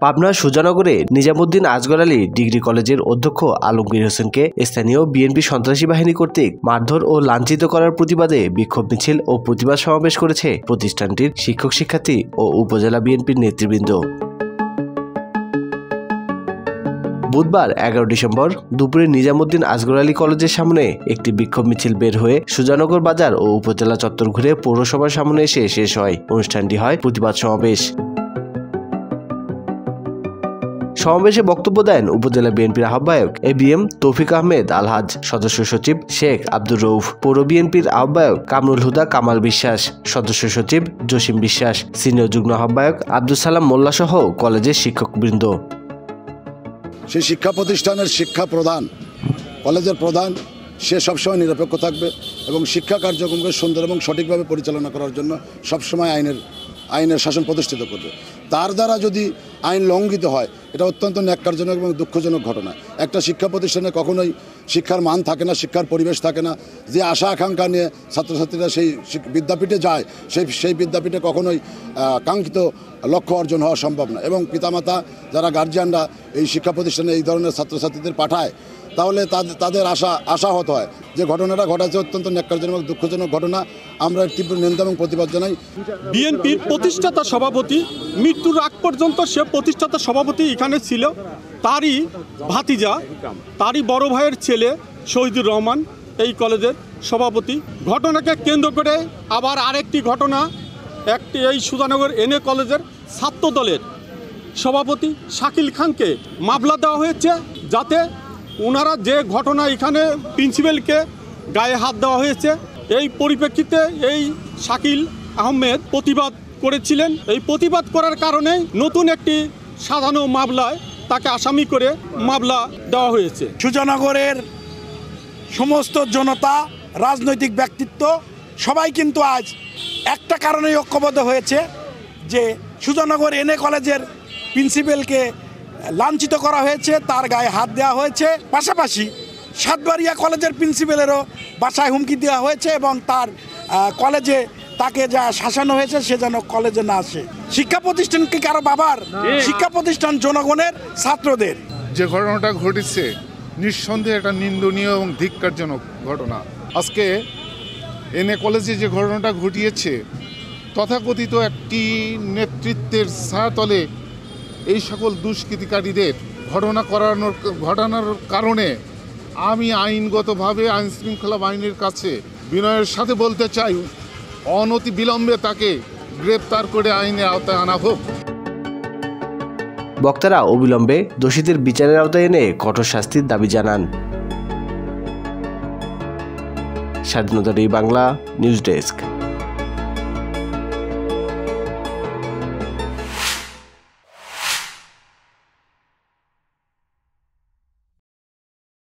পাবনার সুজানগরে নিজামুদ্দিন আসগর আলী ডিগ্রি কলেজের অধ্যক্ষ আলমগীর হোসেনকে স্থানীয় বিএনপি সন্ত্রাসী বাহিনী কর্তৃক মারধর ও লাঞ্ছিত করার প্রতিবাদে বিক্ষোভ মিছিল ও প্রতিবাদ সমাবেশ করেছে প্রতিষ্ঠানটির শিক্ষক শিক্ষার্থী ও উপজেলা বিএনপির নেতৃবৃন্দ। বুধবার 11 ডিসেম্বর দুপুরে নিজামুদ্দিন আসগর আলী কলেজের সামনে একটি বিক্ষোভ মিছিল বের হয়ে সুজানগর বাজার ও উপজেলা চত্বর ঘুরে পৌরসভার সামনে এসে শেষ হয়। অনুষ্ঠানটি হয় প্রতিবাদ সমাবেশ। সমাবেশে বক্তব্য দেন উপজেলা বিএনপির আহ্বায়ক এবিএম তৌফিক আহমেদ আলহাজ, সদস্য সচিব শেখ আব্দুর রউফ, পৌর বিএনপির আহ্বায়ক কামরুল হুদা কামাল বিশ্বাস, সদস্য সচিব জসিম বিশ্বাস, সিনিয়র যুগ্ম আহ্বায়ক আব্দুল সালাম মোল্লা সহ কলেজের শিক্ষকবৃন্দ। সেই শিক্ষা প্রতিষ্ঠানের শিক্ষা প্রধান, কলেজের প্রধান, সে সবসময় নিরপেক্ষ থাকবে এবং শিক্ষা কার্যক্রমকে সুন্দর এবং সঠিকভাবে পরিচালনা করার জন্য সবসময় আইনের শাসন প্রতিষ্ঠিত করবে। তার দ্বারা যদি আইন লঙ্ঘিত হয়, এটা অত্যন্ত ন্যাক্কারজনক এবং দুঃখজনক ঘটনা। একটা শিক্ষা প্রতিষ্ঠানে কখনোই শিক্ষার মান থাকে না, শিক্ষার পরিবেশ থাকে না। যে আশা আকাঙ্ক্ষা নিয়ে ছাত্রছাত্রীরা সেই বিদ্যাপীঠে যায়, সেই বিদ্যাপীঠে কখনোই কাঙ্ক্ষিত লক্ষ্য অর্জন হওয়া সম্ভব না। এবং পিতামাতা যারা গার্জিয়ানরা এই শিক্ষা প্রতিষ্ঠানে এই ধরনের ছাত্রছাত্রীদের পাঠায়, তাহলে তাদের আশাহত হয়। যে ঘটনাটা ঘটাচ্ছে অত্যন্ত ন্যাক্কারজনক দুঃখজনক ঘটনা। আমরা তীব্র নিন্দা এবং প্রতিবাদ জানাই। বিএনপির প্রতিষ্ঠাতা সভাপতি, মৃত্যুর আগ পর্যন্ত সে প্রতিষ্ঠাতা সভাপতি এখানে ছিল। তারই ভাতিজা, তারই বড় ভাইয়ের ছেলে শহীদুর রহমান এই কলেজের সভাপতি। ঘটনাকে কেন্দ্র করে আবার আরেকটি ঘটনা, এই সুজানগর এনএ কলেজের ছাত্র দলের সভাপতি শাকিল খানকে মামলা দেওয়া হয়েছে, যাতে ওনারা যে ঘটনা এখানে প্রিন্সিপালকে গায়ে হাত দেওয়া হয়েছে, এই পরিপ্রেক্ষিতে এই শাকিল আহমেদ প্রতিবাদ করেছিলেন। এই প্রতিবাদ করার কারণে নতুন একটি সাজানো মামলায় তাকে আসামি করে মামলা দেওয়া হয়েছে। সুজানগরের সমস্ত জনতা, রাজনৈতিক ব্যক্তিত্ব সবাই কিন্তু আজ একটা কারণেই ঐক্যবদ্ধ হয়েছে যে সুজানগর এনএ কলেজের প্রিন্সিপালকে লাঞ্ছিত করা হয়েছে, তার গায়ে হাত দেওয়া হয়েছে। পাশাপাশি সাতবাড়িয়া কলেজের প্রিন্সিপালেরও বাসায় হুমকি দেওয়া হয়েছে এবং তার কলেজে তাকে যা শাসানো হয়েছে সে যেন কলেজে না আসে। শিক্ষা প্রতিষ্ঠান কি কারো বাবার? শিক্ষা প্রতিষ্ঠান জনগণের, ছাত্রদের। যে ঘটনাটা ঘটেছে নিঃসন্দেহে একটা নিন্দনীয় এবং ধিক্কারজনক ঘটনা। আজকে এনএ কলেজে যে ঘটনাটা ঘটিয়েছে, তথাকথিত একটি নেতৃত্বের ছায়াতলে এই সকল দুষ্কৃতিকারীদের ঘটানোর কারণে আমি আইনগতভাবে আইন শৃঙ্খলা বাহিনীর কাছে বিনয়ের সাথে বলতে চাই, অনতি বিলম্বে তাকে গ্রেপ্তার করে আইনের আওতায় আনা হোক। বক্তারা অবিলম্বে দোষীদের বিচারের আওতায় এনে কঠোর শাস্তির দাবি জানান। স্বাধীনতা বাংলা নিউজ ডেস্ক।